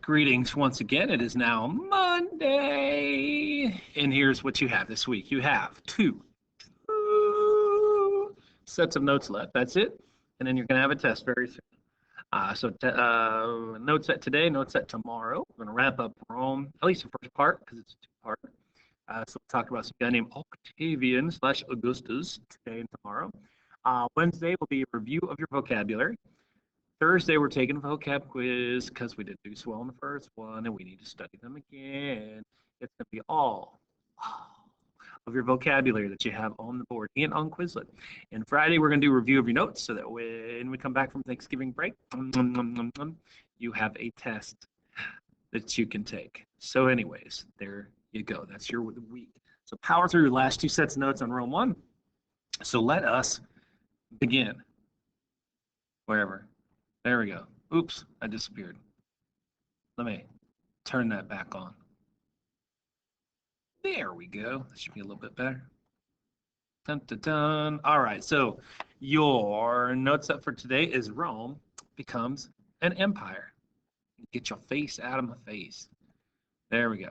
Greetings once again. It is now Monday, and here's what you have this week. You have two sets of notes left. That's it, and then you're going to have a test very soon. Note set today, note set tomorrow. We're going to wrap up Rome, at least the first part, because it's a two-part. So we'll talk about some guy named Octavian / Augustus today and tomorrow. Wednesday will be a review of your vocabulary. Thursday, we're taking a vocab quiz because we didn't do so well in the first one, and we need to study them again. It's going to be all of your vocabulary that you have on the board and on Quizlet. And Friday, we're going to do a review of your notes so that when we come back from Thanksgiving break, you have a test that you can take. So anyways, there you go. That's your week. So power through your last two sets of notes on Rome 1. So let us begin. Wherever. There we go. Oops, I disappeared. Let me turn that back on. There we go. That should be a little bit better. Dun, dun, dun. All right, so your note set for today is Rome becomes an empire. Get your face out of my face. There we go.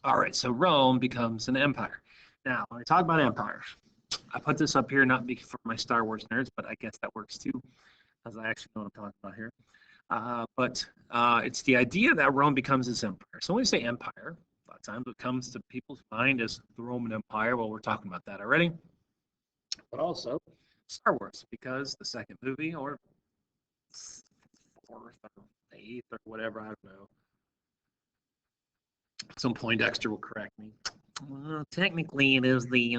All right, so Rome becomes an empire. Now, when I talk about empires, I put this up here not for my Star Wars nerds, but I guess that works too, as I actually know what I'm talking about here. But it's the idea that Rome becomes this empire. So when we say empire, a lot of times what comes to people's mind is the Roman Empire. Well, we're talking about that already. But also Star Wars, because the second movie, or fourth or eighth or whatever, I don't know. At some point, Dexter will correct me. Technically, it is the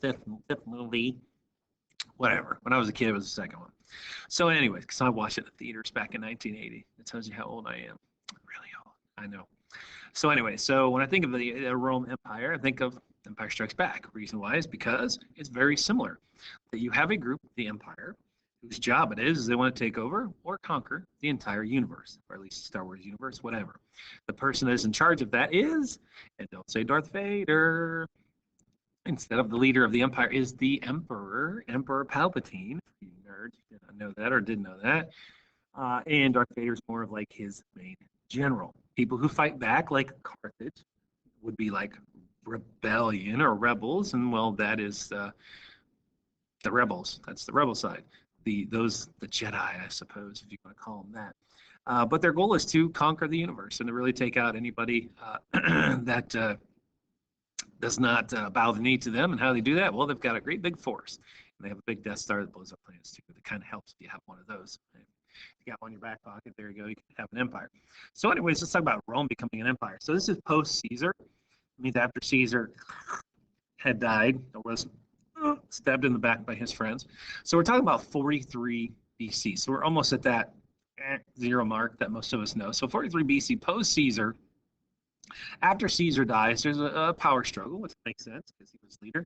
fifth movie. Whatever. When I was a kid, it was the second one. So anyways, because I watched it in the theaters back in 1980. It tells you how old I am. Really old. I know. So anyway, so when I think of the Rome Empire, I think of Empire Strikes Back. Reason why is because it's very similar. That you have a group, the Empire, whose job it is they want to take over or conquer the entire universe, or at least Star Wars universe, whatever. The person that is in charge of that is, and don't say Darth Vader, instead of the leader of the empire is the emperor, Emperor Palpatine. You nerds did not know that or didn't know that. And Darth Vader is more of like his main general. People who fight back, like Carthage, would be like rebellion or rebels, and well, that is the rebels. That's the rebel side. The Jedi, I suppose, if you want to call them that. But their goal is to conquer the universe and to really take out anybody that does not bow the knee to them. And how they do that? Well, they've got a great big force. And they have a big Death Star that blows up planets too. It kind of helps if you have one of those. If you got one in your back pocket, there you go. You can have an empire. So anyways, let's talk about Rome becoming an empire. So this is post-Caesar. It means after Caesar had died or was stabbed in the back by his friends. So we're talking about 43 BC. So we're almost at that zero mark that most of us know. So 43 BC, post-Caesar. After Caesar dies, there's a power struggle, which makes sense because he was leader.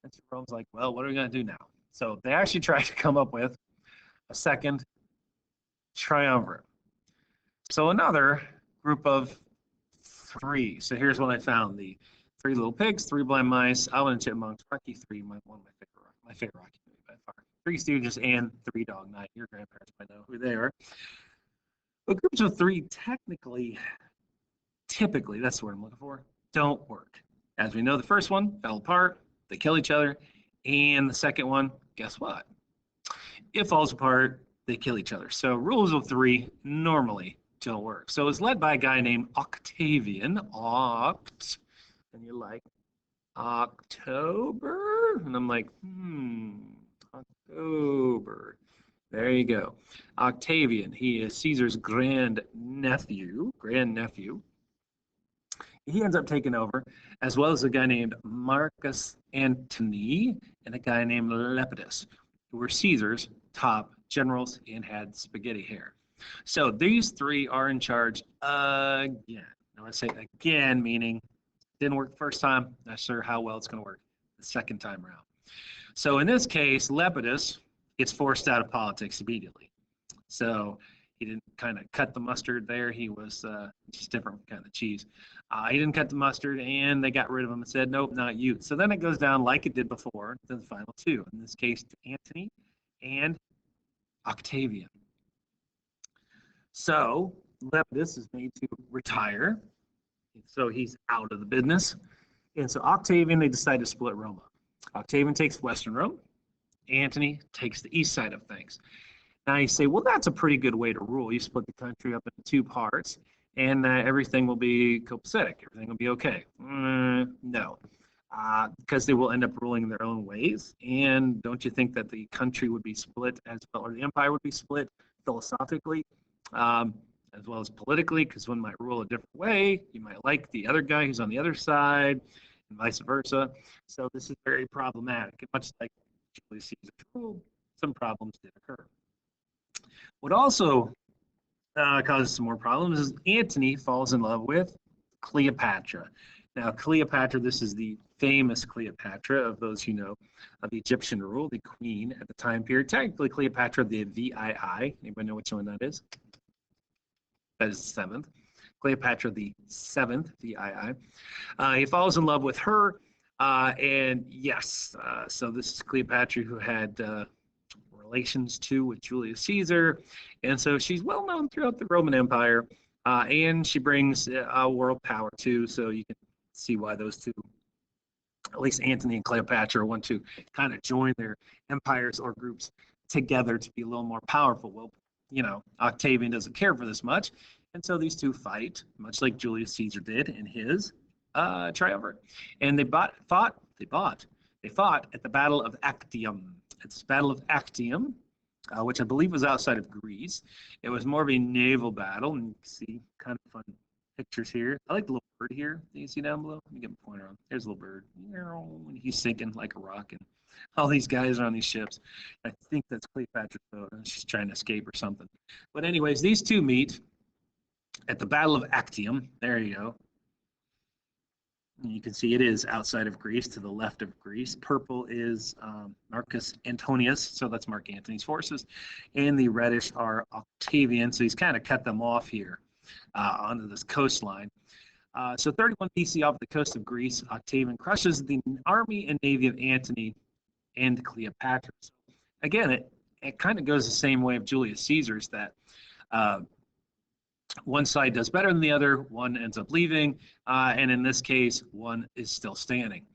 And so Rome's like, well, what are we going to do now? So they actually tried to come up with a second triumvirate. So another group of three. So here's what I found: the Three Little Pigs, Three Blind Mice, Alvin and Chipmunks, Rocky 3, one of my favorite Rocky movie by far. Three Stooges and Three Dog Night. Your grandparents might know who they are. But groups of three typically, that's the word I'm looking for, don't work. As we know, the first one fell apart, they kill each other, and the second one, guess what? It falls apart, they kill each other. So rules of three normally don't work. So it's led by a guy named Octavian, and you're like, October? And I'm like, October. There you go. Octavian, he is Caesar's grandnephew. He ends up taking over, as well as a guy named Marcus Antony and a guy named Lepidus, who were Caesar's top generals and had spaghetti hair. So these three are in charge again. Now I say again, meaning didn't work the first time, not sure how well it's going to work the second time around. So in this case, Lepidus gets forced out of politics immediately. So he didn't kind of cut the mustard there. He was just different kind of cheese. He didn't cut the mustard, and they got rid of him and said, nope, not you. So then it goes down like it did before to the final two. In this case, to Antony and Octavian. So Lepidus is made to retire, so he's out of the business. And so Octavian, they decide to split Rome up. Octavian takes Western Rome. Antony takes the east side of things. Now you say, well, that's a pretty good way to rule. You split the country up into two parts, and everything will be copacetic. Everything will be okay. No, because they will end up ruling in their own ways. And don't you think that the country would be split as well, or the empire would be split philosophically, um, as well as politically? Because one might rule a different way. You might like the other guy who's on the other side, and vice versa. So this is very problematic. And much like Julius Caesar's rule, some problems did occur. What also causes some more problems is Antony falls in love with Cleopatra. Now, Cleopatra, this is the famous Cleopatra of those who know of the Egyptian rule, the queen at the time period. Technically, Cleopatra the VII. Anybody know which one that is? That is the seventh. Cleopatra the seventh, VII. He falls in love with her, and yes, so this is Cleopatra who had relations to with Julius Caesar, and so she's well known throughout the Roman Empire, and she brings a world power too. So you can see why those two, at least Antony and Cleopatra, want to kind of join their empires or groups together to be a little more powerful. Well, Octavian doesn't care for this much, and so these two fight, much like Julius Caesar did in his triumvirate, and they fought at the Battle of Actium. It's the Battle of Actium, which I believe was outside of Greece. It was more of a naval battle, and you can see kind of fun pictures here. I like the little bird here that you see down below. Let me get my pointer on. There's a little bird. He's sinking like a rock, and all these guys are on these ships. I think that's Cleopatra's boat. She's trying to escape or something. But anyways, these two meet at the Battle of Actium. There you go. And you can see it is outside of Greece, to the left of Greece. Purple is Marcus Antonius, so that's Mark Antony's forces. And the reddish are Octavian, so he's kind of cut them off here onto this coastline. So 31 BC off the coast of Greece, Octavian crushes the army and navy of Antony and Cleopatra. So again, it kind of goes the same way of Julius Caesar's, that one side does better than the other, one ends up leaving, and in this case, one is still standing.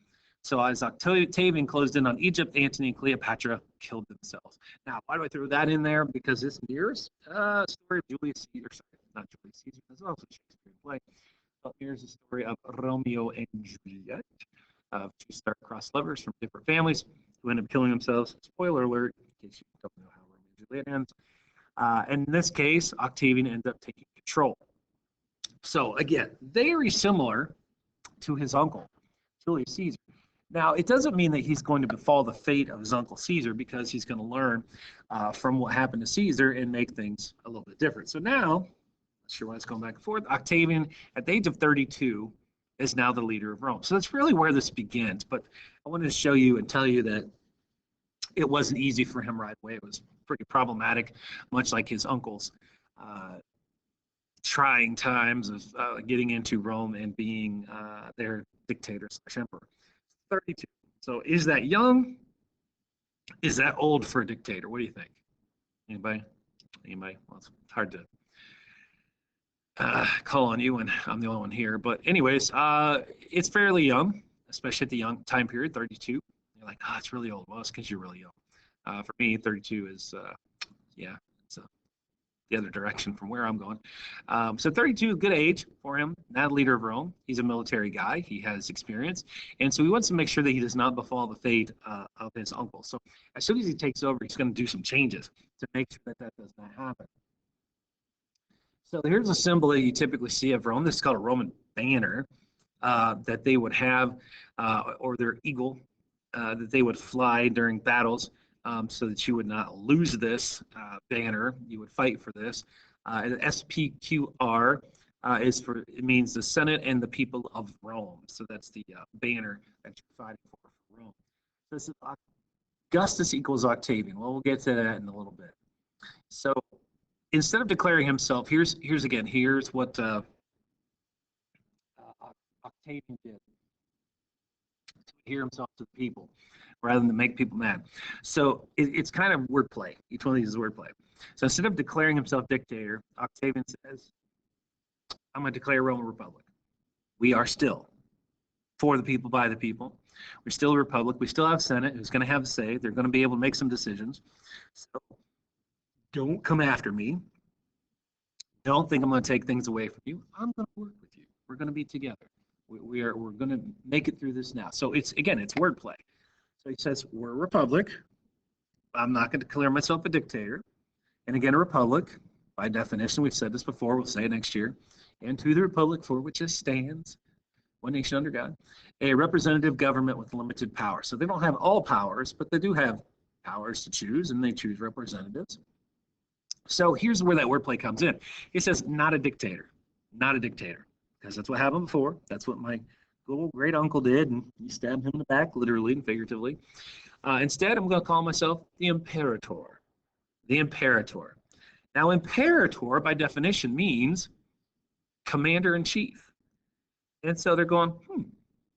So as Octavian closed in on Egypt, Antony and Cleopatra killed themselves. Now, why do I throw that in there? Because this mirrors story of Julius Caesar, sorry, not Julius Caesar, that's also a Shakespearean play. But here's the story of Romeo and Juliet, two star-crossed lovers from different families who end up killing themselves. Spoiler alert, in case you don't know how Romeo and Juliet ends. And in this case, Octavian ends up taking control. So again, very similar to his uncle, Julius Caesar. Now, it doesn't mean that he's going to befall the fate of his uncle Caesar, because he's going to learn from what happened to Caesar and make things a little bit different. So now, not sure why it's going back and forth, Octavian, at the age of 32, is now the leader of Rome. So that's really where this begins. But I wanted to show you and tell you that it wasn't easy for him right away. It was pretty problematic, much like his uncle's trying times of getting into Rome and being their dictator / emperor. 32. So is that young? Is that old for a dictator? What do you think? Anybody? Well, it's hard to call on you when I'm the only one here. But anyways, it's fairly young, especially at the young time period, 32. You're like, it's really old. Well, it's because you're really young. For me, 32 is, it's the other direction from where I'm going. So 32, good age for him, now leader of Rome. He's a military guy. He has experience. And so he wants to make sure that he does not befall the fate of his uncle. So as soon as he takes over, he's going to do some changes to make sure that does not happen. So here's a symbol that you typically see of Rome. This is called a Roman banner that they would have, or their eagle, that they would fly during battles. So that you would not lose this banner. You would fight for this. SPQR it means the Senate and the people of Rome. So that's the banner that you're fighting for Rome. So this is Augustus equals Octavian. Well, we'll get to that in a little bit. So instead of declaring himself, here's what Octavian did to adhere himself to the people, rather than make people mad. So it's kind of wordplay. Each one of these is wordplay. So instead of declaring himself dictator, Octavian says, I'm going to declare Rome a republic. We are still for the people, by the people. We're still a republic. We still have Senate who's going to have a say. They're going to be able to make some decisions. So don't come after me. Don't think I'm going to take things away from you. I'm going to work with you. We're going to be together. We're going to make it through this now. So it's wordplay. So he says, we're a republic. I'm not going to declare myself a dictator. And again, a republic, by definition, we've said this before, we'll say it next year. And to the republic for which it stands, one nation under God, a representative government with limited power. So they don't have all powers, but they do have powers to choose, and they choose representatives. So here's where that wordplay comes in. He says, not a dictator, not a dictator, because that's what happened before. That's what my little great uncle did, and he stabbed him in the back, literally and figuratively. Instead, I'm going to call myself the imperator. The imperator. Now, imperator, by definition, means commander-in-chief. And so they're going,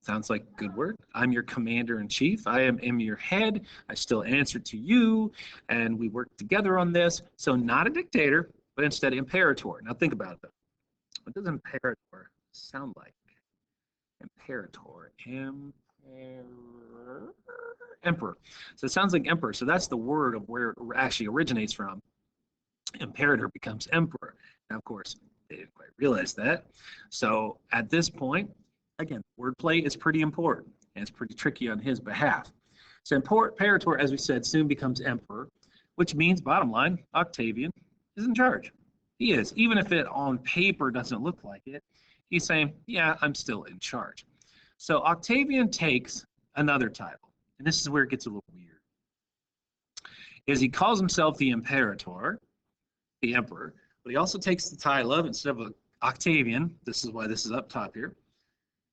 sounds like a good word. I'm your commander-in-chief. I am your head. I still answer to you, and we work together on this. So not a dictator, but instead imperator. Now think about it, though. What does imperator sound like? Imperator. Emperor. So it sounds like emperor. So that's the word of where it actually originates from. Imperator becomes emperor. Now, of course, they didn't quite realize that. So at this point, again, wordplay is pretty important, and it's pretty tricky on his behalf. So imperator, as we said, soon becomes emperor, which means, bottom line, Octavian is in charge. He is. Even if it on paper doesn't look like it, he's saying, yeah, I'm still in charge. So Octavian takes another title, and this is where it gets a little weird, is he calls himself the imperator, the emperor, but he also takes the title of, instead of Octavian, this is why this is up top here,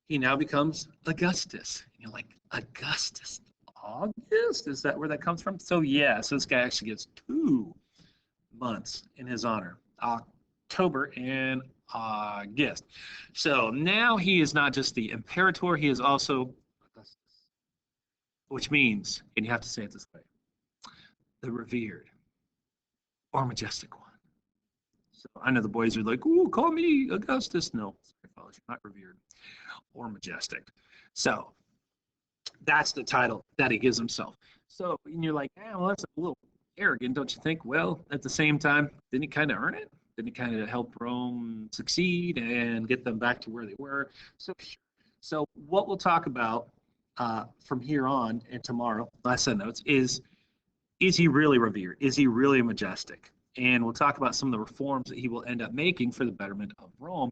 he now becomes Augustus. And you're like, Augustus, August? Is that where that comes from? So yeah, so this guy actually gets 2 months in his honor, October and August. So now he is not just the imperator, he is also Augustus, which means, and you have to say it this way, the revered or majestic one. So I know the boys are like, ooh, call me Augustus. No, sorry, not revered or majestic. So that's the title that he gives himself. So and you're like, well, that's a little arrogant, don't you think? Well, at the same time, didn't he kind of earn it? Didn't he kind of help Rome succeed and get them back to where they were? So what we'll talk about from here on and tomorrow, last set notes, is he really revered? Is he really majestic? And we'll talk about some of the reforms that he will end up making for the betterment of Rome,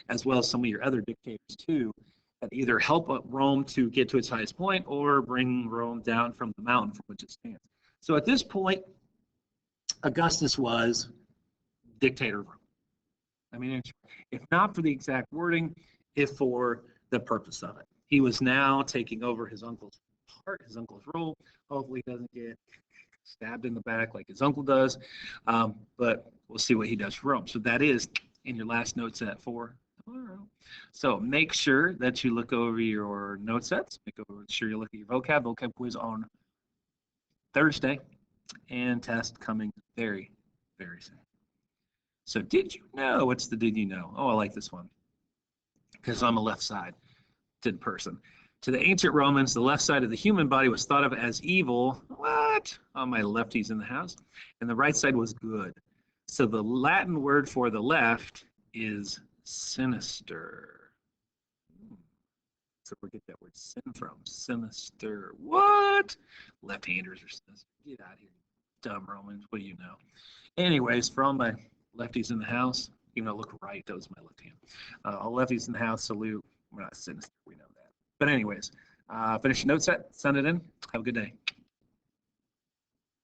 as well as some of your other dictators too, that either help Rome to get to its highest point or bring Rome down from the mountain from which it stands. So at this point, Augustus was dictator of Rome. I mean, if not for the exact wording, if for the purpose of it. He was now taking over his uncle's part, his uncle's role. Hopefully he doesn't get stabbed in the back like his uncle does, but we'll see what he does for Rome. So that is in your last note set for tomorrow. So make sure that you look over your note sets. Make sure you look at your vocab quiz on Thursday, and test coming very, very soon. So did you know? What's the did you know? Oh, I like this one because I'm a left-sided person. To the ancient Romans, the left side of the human body was thought of as evil. What? Oh, my lefties in the house. And the right side was good. So the Latin word for the left is sinister. So we get that word sin from. Sinister. What? Left-handers are sinister. Get out of here, dumb Romans. What do you know? Anyways, for all my lefties in the house, even though I look right, that was my left hand. All lefties in the house, salute. We're not sinister. We know that. But anyways, finish your note set, send it in. Have a good day.